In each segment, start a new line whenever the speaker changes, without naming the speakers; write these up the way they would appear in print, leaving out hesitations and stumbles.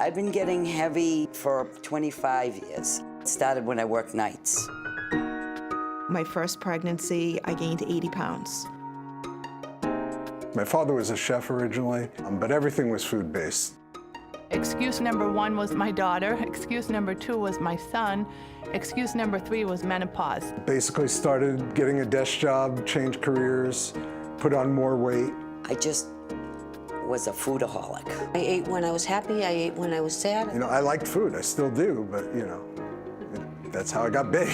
I've been getting heavy for 25 years. It started when I worked nights.
My first pregnancy, I gained 80 pounds.
My father was a chef originally, but everything was food-based.
Excuse number 1 was my daughter. Excuse number 2 was my son. Excuse number 3 was menopause.
Basically started getting a desk job, changed careers, put on more weight.
I just was a foodaholic.
I ate when I was happy, I ate when I was sad.
You know, I liked food, I still do, but you know, that's how I got big.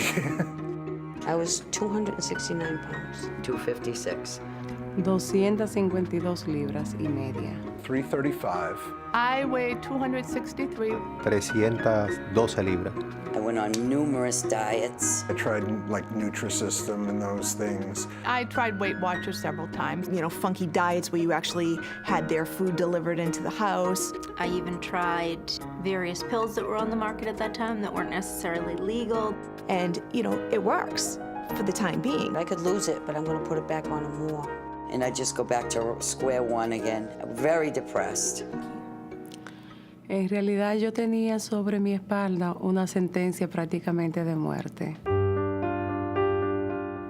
I was 269 pounds.
256.
252 libras y media.
335.
I weighed 263.
312 libras.
I went on numerous diets.
I tried like Nutrisystem and those things.
I tried Weight Watchers several times.
You know, funky diets where you actually had their food delivered into the house.
I even tried various pills that were on the market at that time that weren't necessarily legal.
And, you know, it works for the time being.
I could lose it, but I'm gonna put it back on more.
And I just go back to square one again. Very depressed.
En realidad yo tenía sobre mi espalda una sentencia prácticamente de muerte.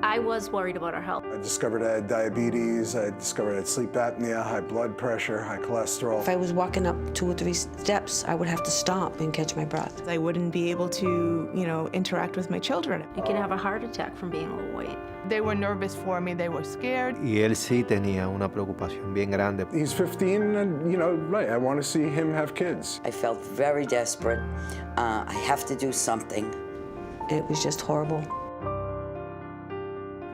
I was worried about our health.
I discovered I had diabetes, I discovered I had sleep apnea, high blood pressure, high cholesterol.
If I was walking up 2 or 3 steps, I would have to stop and catch my breath.
I wouldn't be able to, you know, interact with my children.
You can have a heart attack from being overweight.
They were nervous for me. They were scared.
Y él sí tenía una preocupación bien grande.
He's 15 and, you know, right, I want to see him have kids.
I felt very desperate. I have to do something.
It was just horrible.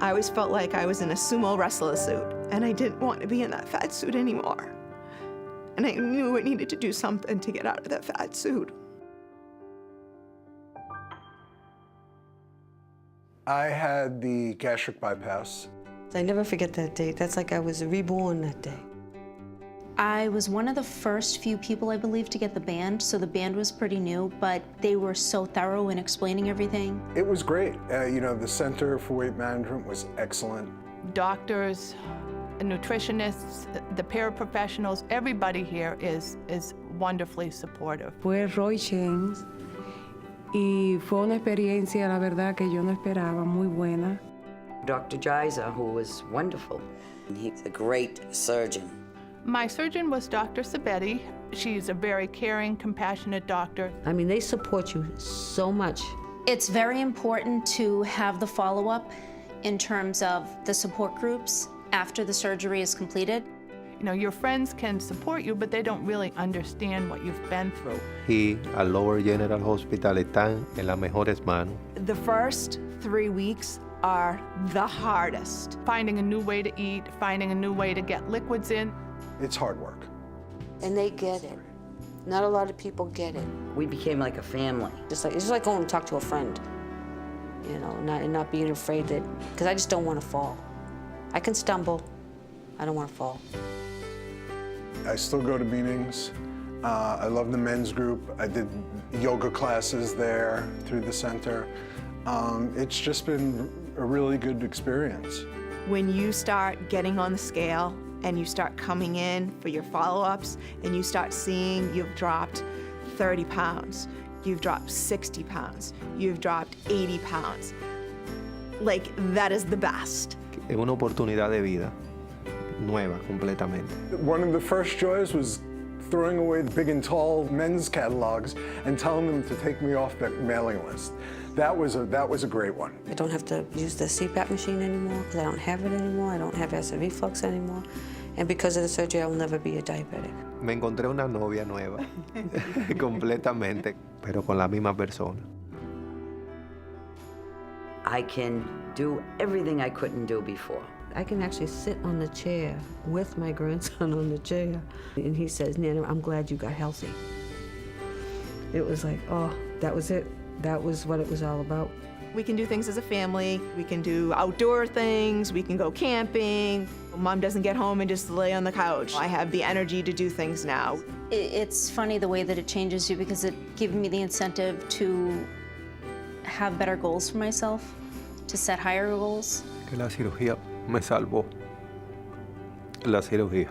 I always felt like I was in a sumo wrestler suit, and I didn't want to be in that fat suit anymore. And I knew I needed to do something to get out of that fat suit.
I had the gastric bypass.
I never forget that day. That's like I was reborn that day.
I was one of the first few people, I believe, to get the band, so the band was pretty new, but they were so thorough in explaining everything.
It was great. You know, the Center for Weight Management was excellent.
Doctors, nutritionists, the paraprofessionals, everybody here is wonderfully supportive.
Fue Roy James y fue una experiencia, la verdad, que yo no esperaba, muy buena.
Dr. Jiza, who was wonderful. He's a great surgeon.
My surgeon was Dr. Sabetti. She's a very caring, compassionate doctor.
I mean, they support you so much.
It's very important to have the follow-up in terms of the support groups after the surgery is completed.
You know, your friends can support you, but they don't really understand what you've been through.
Y al Lowell General Hospital están en las mejores manos.
The first 3 weeks are the hardest.
Finding a new way to eat, finding a new way to get liquids in.
It's hard work.
And they get it. Not a lot of people get it.
We became like a family.
It's just like going to talk to a friend, you know, not being afraid that, because I just don't want to fall. I can stumble. I don't want to fall.
I still go to meetings. I love the men's group. I did yoga classes there through the center. It's just been a really good experience.
When you start getting on the scale and you start coming in for your follow-ups and you start seeing you've dropped 30 pounds, you've dropped 60 pounds, you've dropped 80 pounds, like that is the best.
Es una oportunidad de vida nueva completamente.
One of the first joys was throwing away the big and tall men's catalogs and telling them to take me off the mailing list. That was a great one.
I don't have to use the CPAP machine anymore because I don't have it anymore. I don't have acid reflux anymore. And because of the surgery, I will never be a diabetic.
Me encontré una novia nueva, completamente, pero con la misma persona.
I can do everything I couldn't do before.
I can actually sit on the chair with my grandson on the chair. And he says, Nana, I'm glad you got healthy. It was like, oh, that was it. That was what it was all about.
We can do things as a family. We can do outdoor things. We can go camping. Mom doesn't get home and just lay on the couch. I have the energy to do things now.
It's funny the way that it changes you because it gives me the incentive to have better goals for myself, to set higher goals.
Que la cirugía me salvó. La cirugía.